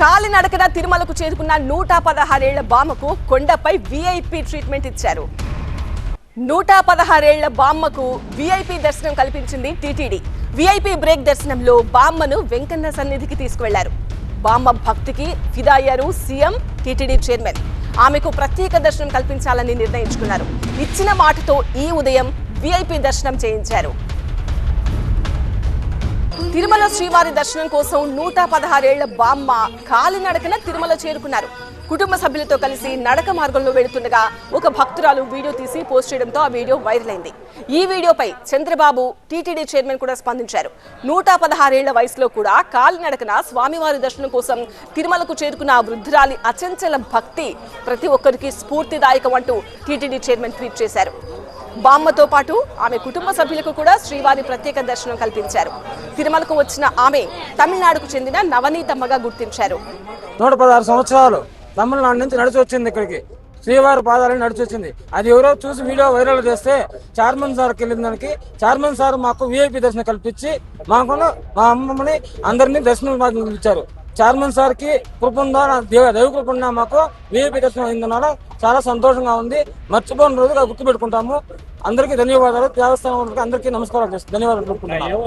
కాలినడకన తిరుమలకు చేరుకున్న 116 ఏళ్ల బామ్మకు కొండపై వీఐపీ ట్రీట్మెంట్ ఇచ్చారు. 116 ఏళ్ల బామ్మకు వీఐపీ దర్శనం కల్పించింది టీటీడీ. వీఐపీ బ్రేక్ దర్శనంలో బామ్మను వెంకన్న సన్నిధికి తీసుకువెళ్లారు. బామ్మ భక్తికి ఫిదా అయ్యారు సీఎం, టీటీడీ చైర్మన్. ఆమెకు ప్రత్యేక దర్శనం కల్పించాలని నిర్ణయించుకున్నారు. ఇచ్చిన మాటతో ఈ ఉదయం వీఐపీ దర్శనం చేయించారు. తిరుమల శ్రీవారి దర్శనం కోసం 116 ఏళ్ల బామ్మ కాలినడకన తిరుమల చేరుకున్నారు. కుటుంబ సభ్యులతో కలిసి నడక మార్గంలో వెళుతుండగా ఒక భక్తురాలు వీడియో తీసి పోస్ట్ చేయడంతో ఆ వీడియో వైరల్ అయింది. ఈ వీడియోపై చంద్రబాబు, టీటీడీ చైర్మన్ కూడా స్పందించారు. 116 ఏళ్ల వయసులో కూడా కాలినడకన స్వామివారి దర్శనం కోసం తిరుమలకు చేరుకున్న ఆ వృద్ధురాలి అచంచల భక్తి ప్రతి ఒక్కరికి స్ఫూర్తిదాయకం అంటూ టీటీడీ చైర్మన్ ట్వీట్ చేశారు. బామ్మతో పాటు ఆమె కుటుంబ సభ్యులకు కూడా శ్రీవారి ప్రత్యేక దర్శనం కల్పించారు. తిరుమలకు వచ్చిన ఆమె తమిళనాడుకు చెందిన నవనీతమ్మగా గుర్తించారు. 116 సంవత్సరాలు తమిళనాడు నుంచి నడిచి వచ్చింది ఇక్కడికి, శ్రీవారి పాదాలని నడిచి వచ్చింది. అది ఎవరో చూసి వీడియో వైరల్ చేస్తే చైర్మన్ సార్కి వెళ్ళిన దానికి చైర్మన్ సార్ మాకు వీఐపీ దర్శనం కల్పించి మాకు మా అమ్మమ్మని అందరినీ దర్శనం ఇచ్చారు. చైర్మన్ సార్ కి కృప ఉందా, దైవ కృప ఉన్నా మాకు వీఐపీ దర్శనం అయిందన్న చాలా సంతోషంగా ఉంది. మర్చిపోయిన రోజుగా గుర్తుపెట్టుకుంటాము. అందరికీ ధన్యవాదాలు. దేవస్థానం అందరికీ నమస్కారాలు చేస్తాను, ధన్యవాదాలు చెప్పుకుంటున్నాను.